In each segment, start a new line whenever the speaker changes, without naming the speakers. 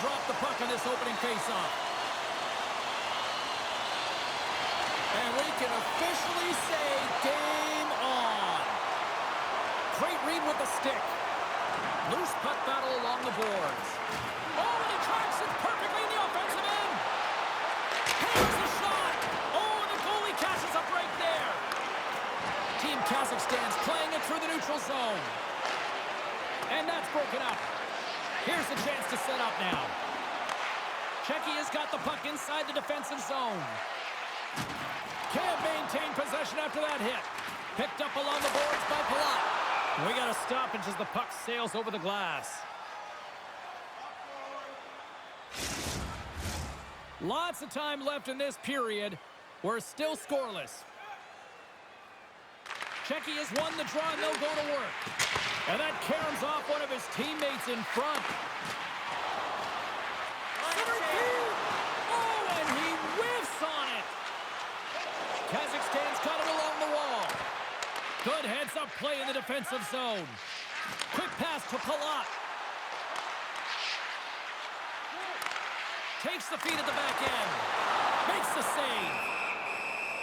drop the puck on this opening faceoff. And we can officially say game on. Great read with the stick. Loose puck battle along the boards. Oh, and he tracks it perfectly in the offensive end. Here's the shot. Oh, and the goalie catches a break there. Team Kazakhstan's playing it through the neutral zone. And that's broken up. Here's the chance to set up now. Czechia has got the puck inside the defensive zone. Can't maintain possession after that hit. Picked up along the boards by Palat. We got a stoppage as the puck sails over the glass. Lots of time left in this period. We're still scoreless. Czechia has won the draw and they'll go to work. And that caroms off one of his teammates in front. Oh, and he whiffs on it. Kazakhstan's got it along the wall. Good heads-up play in the defensive zone. Quick pass to Palat. Takes the feed at the back end. Makes the save.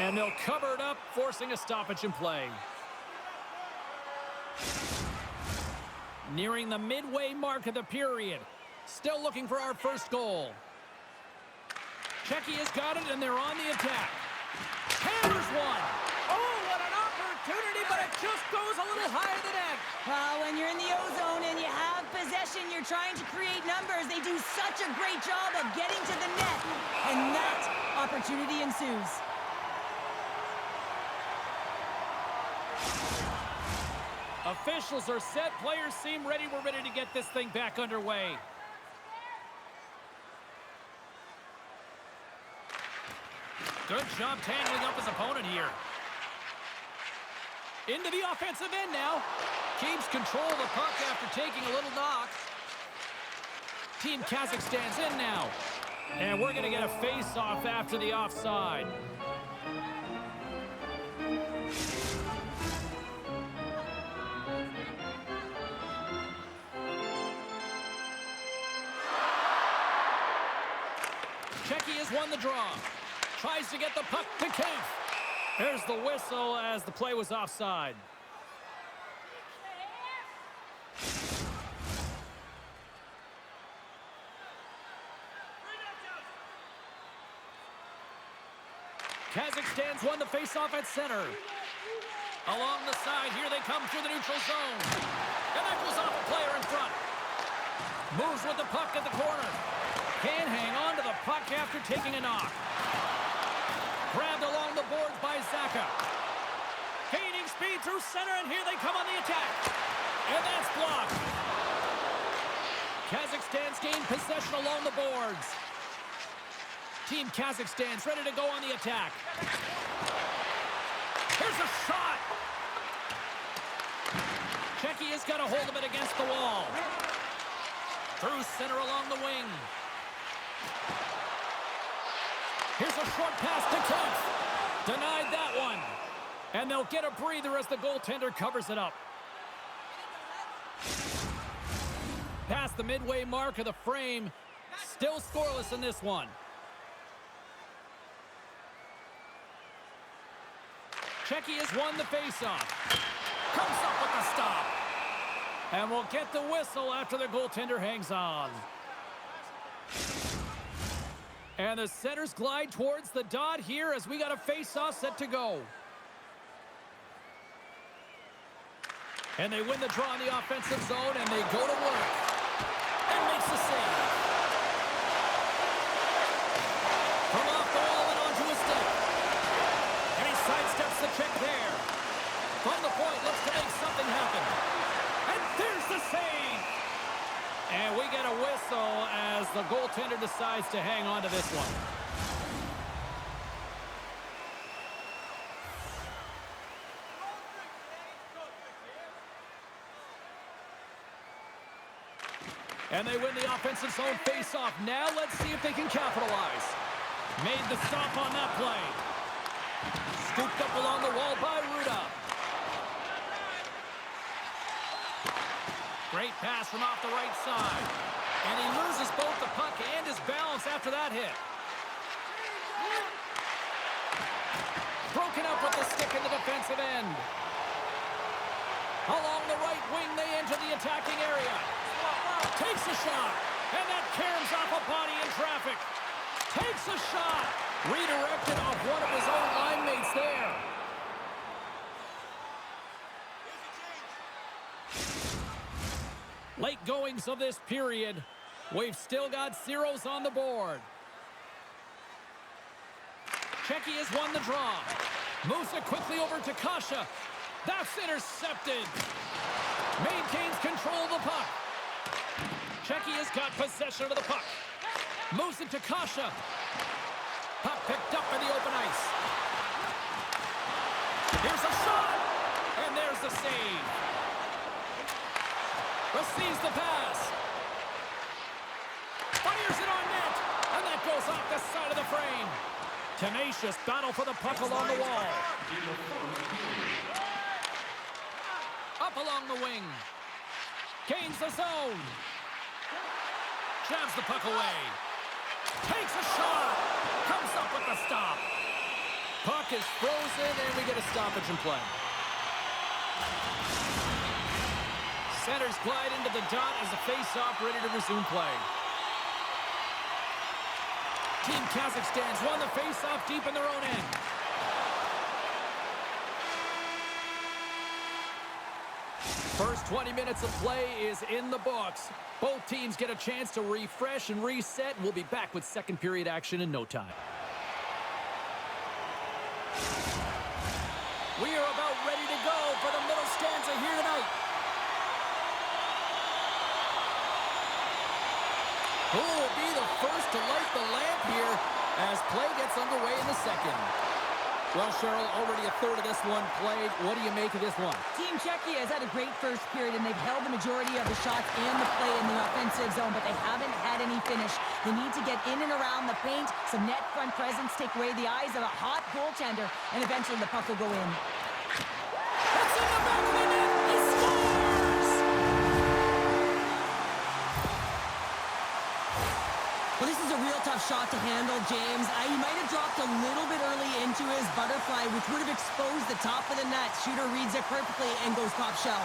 And they'll cover it up, forcing a stoppage in play. Nearing the midway mark of the period. Still looking for our first goal. Czechia's got it, and they're on the attack. Hammers one. Oh, what an opportunity, but it just goes a little higher than that.
When you're in the O-zone and you have possession, you're trying to create numbers. They do such a great job of getting to the net. And that opportunity ensues.
Officials are set. Players seem ready. We're ready to get this thing back underway. Good job tangling up his opponent here. Into the offensive end now. Keeps control of the puck after taking a little knock. Team Kazakhstan's in now. And we're going to get a face-off after the offside. Czechia's won the draw. Tries to get the puck to Cave. There's the whistle as the play was offside. Kazakhstan's won the faceoff at center. Along the side, here they come through the neutral zone. And that goes off a player in front. Moves with the puck at the corner. Can't hang on to the puck after taking a knock. Grabbed along the boards by Zaka. Gaining speed through center, and here they come on the attack. And that's blocked. Kazakhstan's gained possession along the boards. Team Kazakhstan's ready to go on the attack. Here's a shot. Czechia's got a hold of it against the wall. Through center along the wing. Here's a short pass to Kempf. Denied that one. And they'll get a breather as the goaltender covers it up. Past the midway mark of the frame. Still scoreless in this one. Czechia's won the faceoff. Comes up with the stop. And we'll get the whistle after the goaltender hangs on. And the centers glide towards the dot here as we got a face-off set to go. And they win the draw in the offensive zone, and they go to work. And makes the save. From off the wall and onto his stick. And he sidesteps the check there. From the point, looks to make something happen. And there's the save. And we get a whistle as the goaltender decides to hang on to this one. And they win the offensive zone face-off. Now let's see if they can capitalize. Made the stop on that play. Scooped up along the wall by Ruda. Great pass from off the right side. And he loses both the puck and his balance after that hit. Broken up with the stick in the defensive end. Along the right wing, they enter the attacking area. Takes a shot, and that caroms off a body in traffic. Takes a shot. Redirected off one of his own line mates there. Late goings of this period. We've still got zeros on the board. Czechia has won the draw. Moves it quickly over to Kasha. That's intercepted. Maintains control of the puck. Czechia's got possession of the puck. Moves it to Kasha. Puck picked up in the open ice. Here's a shot. And there's the save. Receives the pass. Fires it on net. And that goes off the side of the frame. Tenacious battle for the puck along the wall. Up along the wing. Gains the zone. Jabs the puck away. Takes a shot. Comes up with the stop. Puck is frozen and we get a stoppage in play. Centers glide into the dot as the face-off ready to resume play. Team Kazakhstan's won the face-off deep in their own end. First 20 minutes of play is in the books. Both teams get a chance to refresh and reset. We'll be back with second period action in no time. We are about ready to go for the middle stanza here tonight. Who will be the first to light the lamp here as play gets underway in the second? Well, Cheryl, already a third of this one played. What do you make of this one?
Team Czechia has had a great first period, and they've held the majority of the shots and the play in the offensive zone, but they haven't had any finish. They need to get in and around the paint, some net front presence, take away the eyes of a hot goaltender, and eventually the puck will go in.
That's in the back of the net. He scores!
Well, this is a real tough shot to handle, James. He might have dropped a little bit early into his butterfly, which would have exposed the top of the net. Shooter reads it perfectly and goes top shelf.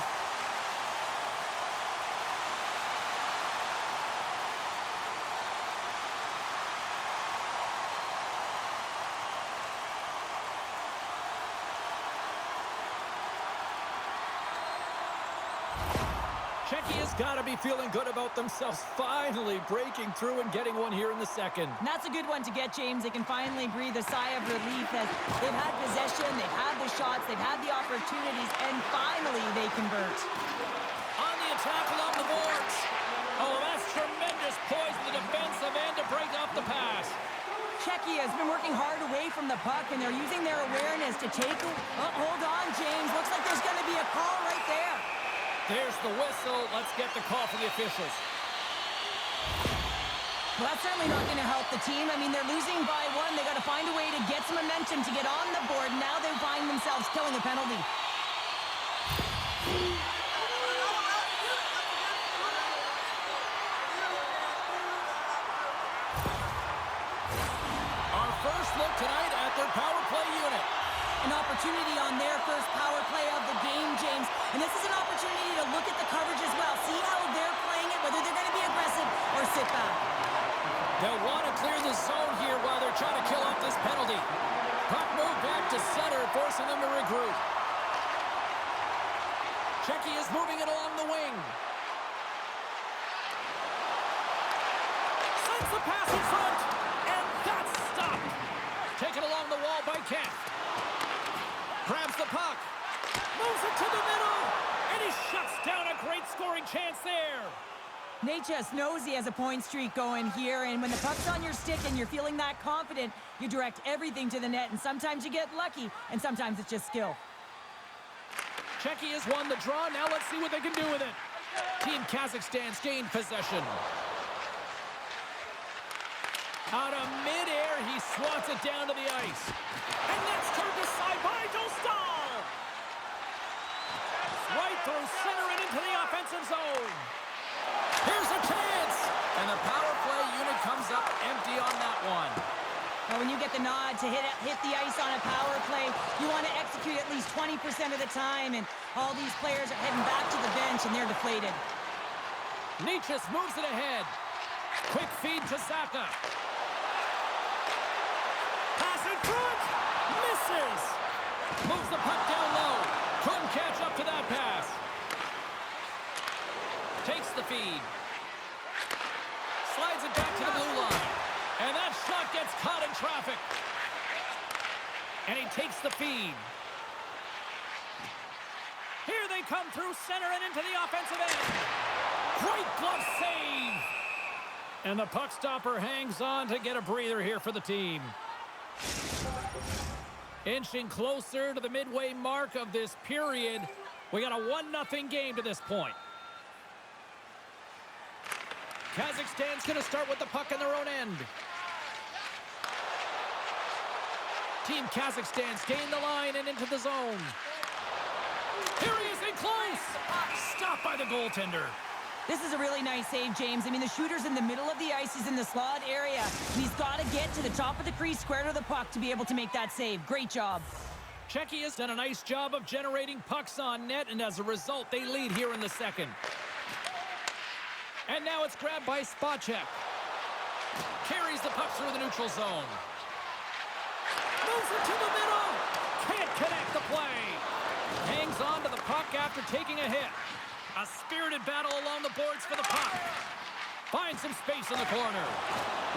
Czechia's got to be feeling good about themselves, finally breaking through and getting one here in the second.
And that's a good one to get, James. They can finally breathe a sigh of relief as they've had possession, they've had the shots, they've had the opportunities, and finally they convert.
On the attack along the boards. Oh, that's tremendous poise in the defensive end to break off the pass.
Czechia has been working hard away from the puck, and they're using their awareness to take... Oh, hold on, James. Looks like there's going to be a call right there.
There's the whistle. Let's get the call from the officials.
Well, that's certainly not going to help the team. I mean, they're losing by one. They got to find a way to get some momentum to get on the board. Now they find themselves killing a penalty.
Our first look tonight at their power play unit.
An opportunity on their first power play of the game, James. And this is an opportunity to look at the coverage as well. See how they're playing it, whether they're going to be aggressive or sit back.
They'll want to clear the zone here while they're trying to kill off this penalty. Puck move back to center, forcing them to regroup. Czechia is moving it along the wing. Sends the pass in front, and that's stopped. Taken along the wall by Kent. Grabs the puck, moves it to the middle, and he shuts down a great scoring chance there.
Nate just knows he has a point streak going here, and when the puck's on your stick and you're feeling that confident, you direct everything to the net, and sometimes you get lucky, and sometimes it's just skill.
Czechia has won the draw. Now let's see what they can do with it. Team Kazakhstan's gained possession. Out of midair, he swats it down to the ice. And that's turned aside by Dostal. Right through center and into the offensive zone. Here's a chance. empty on that one.
Well, when you get the nod to hit the ice on a power play, you want to execute at least 20% of the time, and all these players are heading back to the bench, and they're deflated.
Nietzsche moves it ahead. Quick feed to Saka. Pass in front. Misses. Moves the puck down low. Couldn't catch up to that pass. Takes the feed. Slides it back to the blue line. And that shot gets caught in traffic. And he takes the feed. Here they come through center and into the offensive end. Great glove save. And the puck stopper hangs on to get a breather here for the team. Inching closer to the midway mark of this period. We got a 1-0 game to this point. Kazakhstan's going to start with the puck in their own end. Team Kazakhstan's gained the line and into the zone. Here he is in close. Stopped by the goaltender.
This is a really nice save, James. I mean, the shooter's in the middle of the ice. He's in the slot area. And he's got to get to the top of the crease, square to the puck, to be able to make that save. Great job.
Czechia has done a nice job of generating pucks on net, and as a result, they lead here in the second. And now it's grabbed by Spacek. Carries the puck through the neutral zone. Moves it to the middle. Can't connect the play. Hangs on to the puck after taking a hit. A spirited battle along the boards for the puck. Finds some space in the corner.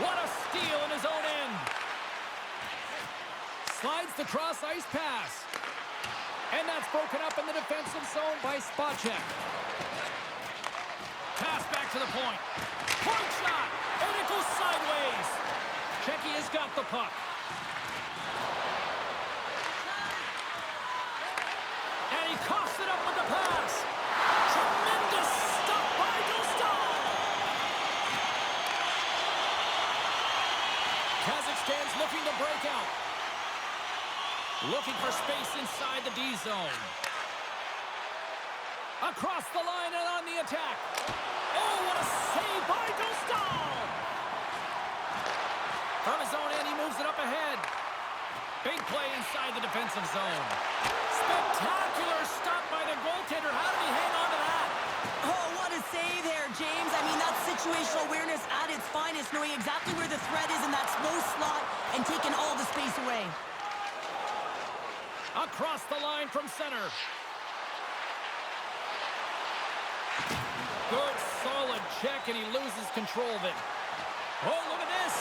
What a steal in his own end. Slides the cross-ice pass. And that's broken up in the defensive zone by Spacek. Pass back to the point. Point shot. And it goes sideways. Czechia's got the puck. And he coughs it up with the pass. Tremendous stop by Dostal. Kazakhstan's looking to break out. Looking for space inside the D zone. Across the line and on the attack. Oh, what a save by Dostal! From his own end, he moves it up ahead. Big play inside the defensive zone. Spectacular stop by the goaltender. How did he hang on to that?
Oh, what a save there, James. I mean, that's situational awareness at its finest, knowing exactly where the threat is in that slow slot and taking all the space away.
Across the line from center. Good, solid check, and he loses control of it. Oh, look at this.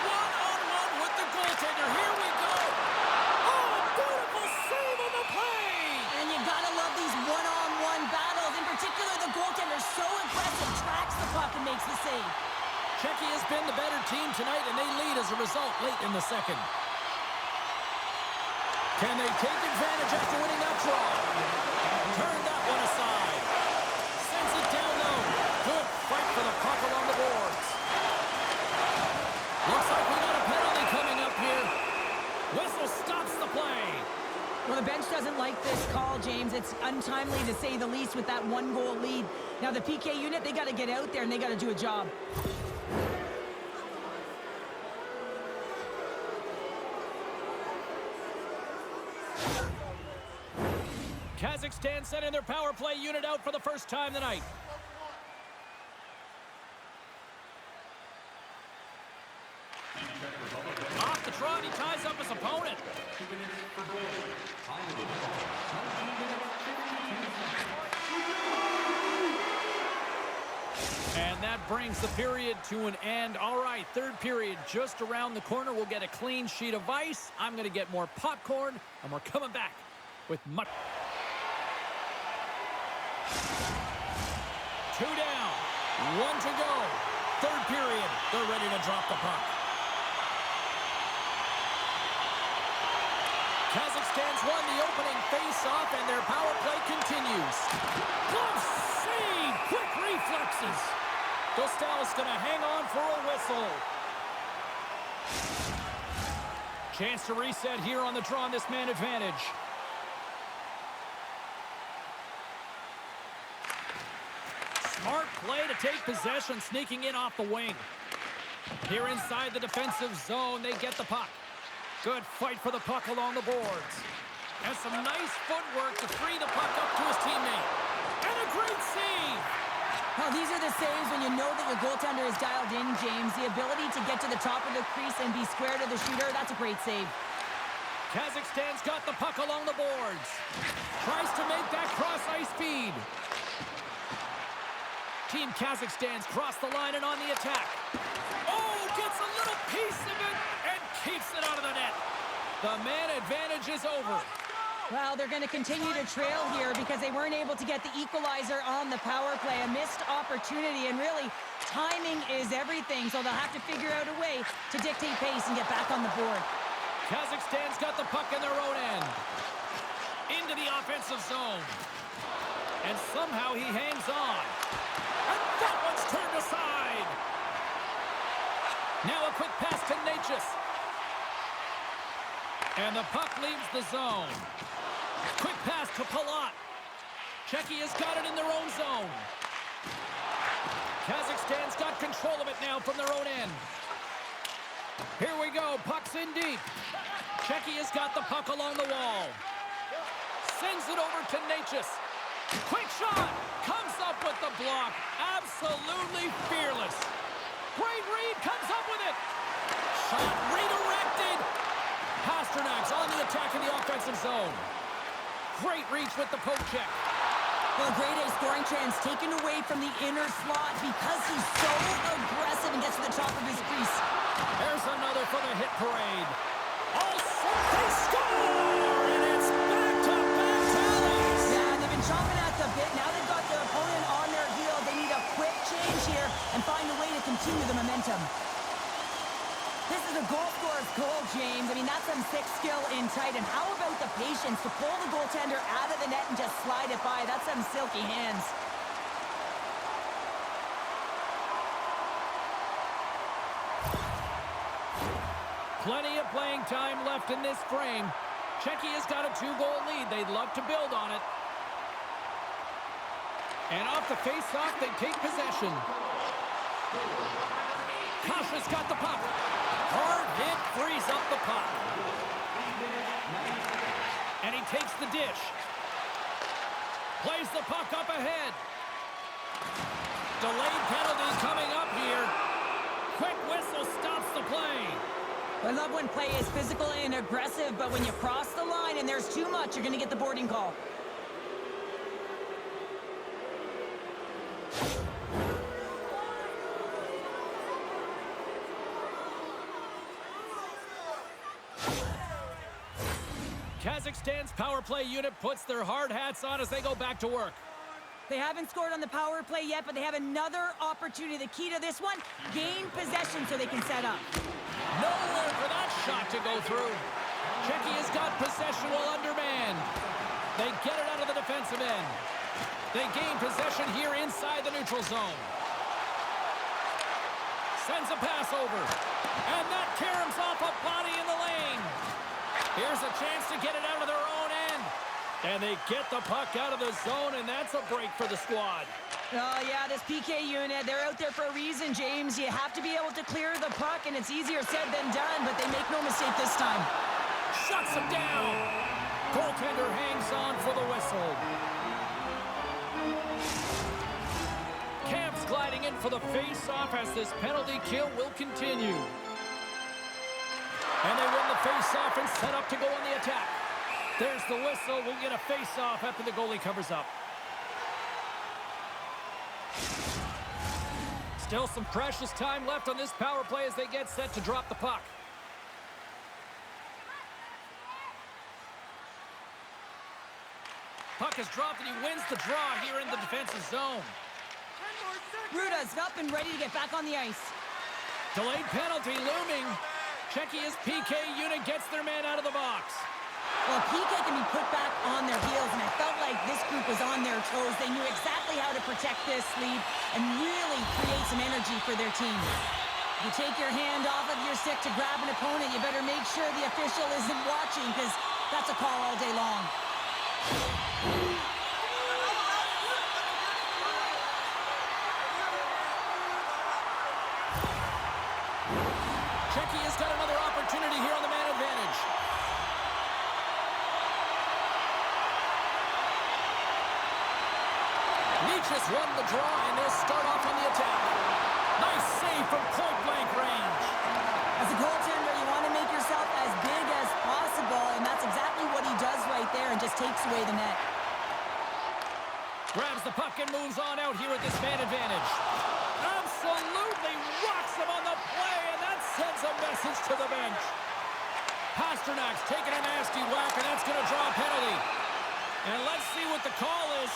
One-on-one with the goaltender. Here we go. Oh, a beautiful save on the play.
And you gotta love these one-on-one battles. In particular, the goaltender, so impressive, tracks the puck and makes the save.
Czechia has been the better team tonight, and they lead as a result late in the second. Can they take advantage after winning that draw? Turn that one aside. Sends it down low. Good fight for the puck along the boards. Looks like we got a penalty coming up here. Whistle stops the play.
Well, the bench doesn't like this call, James. It's untimely to say the least with that one-goal lead. Now, the PK unit, they got to get out there and they got to do a job.
Kazakhstan sending their power play unit out for the first time tonight. Off the trot, he ties up his opponent. And that brings the period to an end. All right, third period just around the corner. We'll get a clean sheet of ice. I'm going to get more popcorn, and we're coming back with much. 2 down, 1 to go. Third period, they're ready to drop the puck. Kazakhstan's won the opening face-off, and their power play continues. Glove save! Quick reflexes. Dostal is going to hang on for a whistle. Chance to reset here on the draw on this man advantage. Smart play to take possession, sneaking in off the wing. Here inside the defensive zone, they get the puck. Good fight for the puck along the boards. And some nice footwork to free the puck up to his teammate. And a great save!
Well, these are the saves when you know that your goaltender is dialed in, James. The ability to get to the top of the crease and be square to the shooter, that's a great save.
Kazakhstan's got the puck along the boards. Tries to make that cross-ice feed. Team Kazakhstan's crossed the line and on the attack. Oh, gets a little piece of it and keeps it out of the net. The man advantage is over.
Well, they're going to continue to trail here because they weren't able to get the equalizer on the power play. A missed opportunity, and really, timing is everything, so they'll have to figure out a way to dictate pace and get back on the board.
Kazakhstan's got the puck in their own end. Into the offensive zone. And somehow he hangs on. And that one's turned aside. Now a quick pass to Natchez. And the puck leaves the zone. Quick pass to Palat. Czechia's got it in their own zone. Kazakhstan's got control of it now from their own end. Here we go. Puck's in deep. Czechia's got the puck along the wall. Sends it over to Natchez. Quick shot. Comes up with the block. Absolutely fearless. Great read. Comes up with it. Shot redirected. Pasternak's on the attack in the offensive zone. Great reach with the poke check.
Well, grade A scoring chance taken away from the inner slot because he's so aggressive and gets to the top of his crease.
There's another for the hit parade. Also, they score! And it's back-to-back tallies!
Yeah, they've been chomping at the bit. Now they've got their opponent on their heels. They need a quick change here and find a way to continue the momentum. This is a goal scorer's goal, James. I mean, that's some thick skill in tight. And how about the patience to pull the goaltender out of the net and just slide it by? That's some silky hands.
Plenty of playing time left in this frame. Czechia's got a 2-goal lead. They'd love to build on it. And off the face-off, they take possession. Kasha's got the puck. Hard hit frees up the puck. And he takes the dish. Plays the puck up ahead. Delayed penalty coming up here. Quick whistle stops the play.
I love when play is physical and aggressive, but when you cross the line and there's too much, you're going to get the boarding call.
Kazakhstan's power play unit puts their hard hats on as they go back to work.
They haven't scored on the power play yet, but they have another opportunity. The key to this one, gain possession so they can set up.
Nowhere for that shot to go through. Czechia's got possession while undermanned. They get it out of the defensive end. They gain possession here inside the neutral zone. Sends a pass over. And that caroms off a body in the lane. Here's a chance to get it out of their own end. And they get the puck out of the zone, and that's a break for the squad.
Oh, yeah, this PK unit, they're out there for a reason, James. You have to be able to clear the puck, and it's easier said than done, but they make no mistake this time.
Shuts him down. Goaltender hangs on for the whistle. Camp's gliding in for the face-off as this penalty kill will continue. And they win the face-off and set up to go on the attack. There's the whistle. We'll get a face-off after the goalie covers up. Still some precious time left on this power play as they get set to drop the puck. Puck is dropped and he wins the draw here in the defensive zone.
Ruda's up and ready to get back on the ice.
Delayed penalty looming. Czechia's PK unit gets their man out of the box.
Well, PK can be put back on their heels, and I felt like this group was on their toes. They knew exactly how to protect this lead and really create some energy for their team. You take your hand off of your stick to grab an opponent, you better make sure the official isn't watching, because that's a call all day long.
Checky has got another opportunity here on the man advantage. Leach has won the draw, and they'll start off on the attack. Nice save from point-blank range.
As a goaltender, you want to make yourself as big as possible, and that's exactly what he does right there and just takes away the net.
Grabs the puck and moves on out here at this man advantage. Absolutely rocks him on the play, and that sends a message to the bench. Pasternak's taking a nasty whack, and that's going to draw a penalty. And let's see what the call is.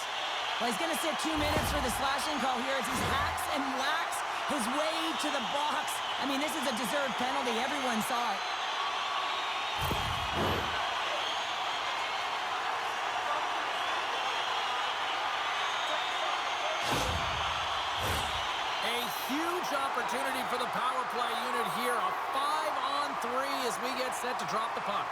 Well, he's going to sit 2 minutes for the slashing call here as he hacks and whacks his way to the box. I mean, this is a deserved penalty. Everyone saw it.
A huge opportunity for the power play unit here. A 5-on-3 as we get set to drop the puck.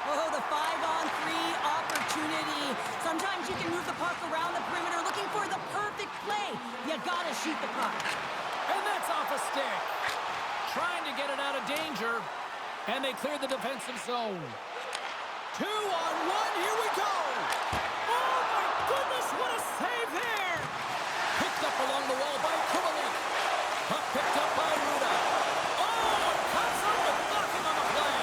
Oh, the 5-on-3 opportunity. Sometimes you can move the puck around the perimeter looking for the perfect play. You gotta shoot the puck.
And that's off a stick. Trying to get it out of danger. And they clear the defensive zone. 2-on-1, here we go. Oh my goodness, what a save there. Picked up along the wall by Kumalik. Puck picked up by Ruda. Oh, cuts up with nothing on the play.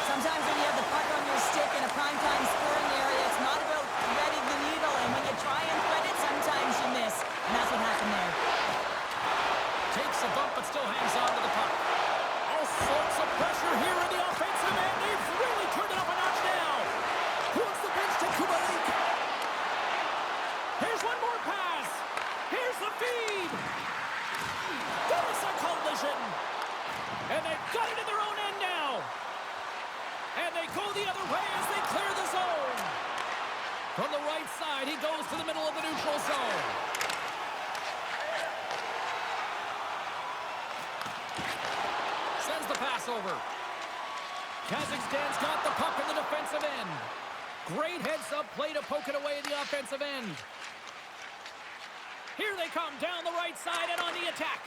Sometimes when you have the puck on your stick in a primetime scoring area, it's not about threading the needle. And when you try and thread it, sometimes you miss. And that's what happened there.
Takes a bump but still hangs on to the puck. All sorts of pressure here in the offensive end. They've really turned it up a notch now. Towards the bench to Kumalik. Here's one more pass. Here's the feed. There's a collision. And they've got it in their own end now. And they go the other way as they clear the zone. From the right side, he goes to the middle of the neutral zone. Sends the pass over. Kazakhstan's got the puck in the defensive end. Great heads-up play to poke it away in the offensive end. Here they come down the right side and on the attack.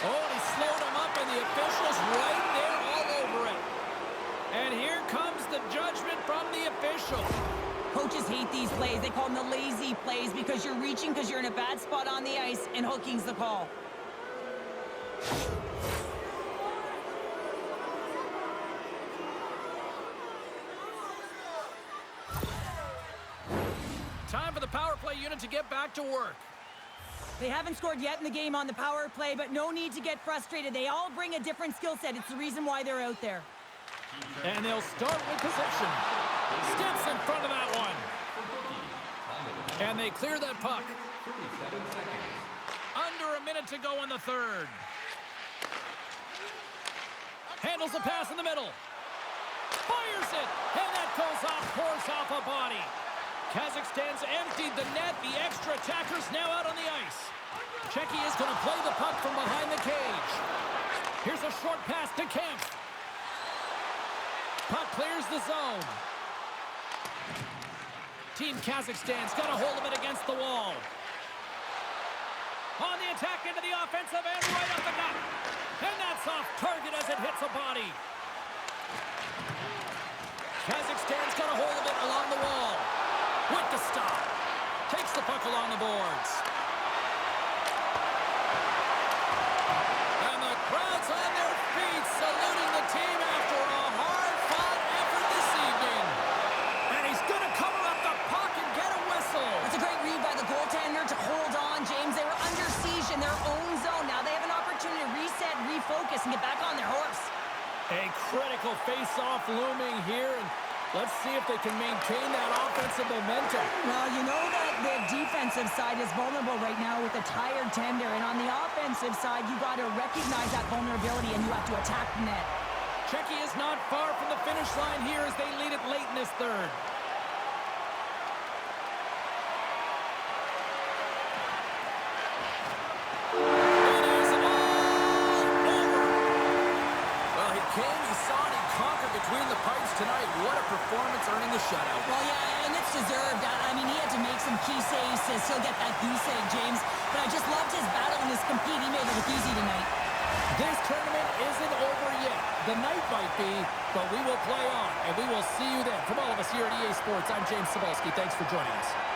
Oh, he slowed him up, and the official's right there all over it. And here comes the judgment from the official.
Coaches hate these plays. They call them the lazy plays because you're reaching because you're in a bad spot on the ice, and hooking's the call.
Time for the power play unit to get back to work.
They haven't scored yet in the game on the power play, but no need to get frustrated. They all bring a different skill set. It's the reason why they're out there.
And they'll start with possession. Steps in front of that one. And they clear that puck. Under a minute to go in the third. Handles the pass in the middle. Fires it. And that goes off, pours off a body. Kazakhstan's emptied the net. The extra attackers now out on the ice. Checky is going to play the puck from behind the cage. Here's a short pass to Kemp. Puck clears the zone. Team Kazakhstan's got a hold of it against the wall. On the attack into the offensive end, right up the gut. And that's off target as it hits a body. Kazakhstan's got a hold of it along the wall. With the stop. Takes the puck along the boards. And the crowd's on their feet, saluting the team after a hard-fought effort this evening. And he's going to cover up the puck and get a whistle.
That's a great read by the goaltender to hold on, James. They were under siege in their own zone. Now they have an opportunity to reset, refocus, and get back on their horse.
A critical face-off looming here, and let's see if they can maintain that offensive momentum.
Well, you know that the defensive side is vulnerable right now with a tired tender, and on the offensive side, you got to recognize that vulnerability, and you have to attack the net.
Checky is not far from the finish line here as they lead it late in this third. Between the pipes tonight, what a performance earning the shutout.
Well, yeah, and it's deserved. I mean, he had to make some key saves to still get that goose egg, James. But I just loved his battle and his compete. He made it look easy tonight.
This tournament isn't over yet. The night might be, but we will play on, and we will see you then. From all of us here at EA Sports, I'm James Cebulski. Thanks for joining us.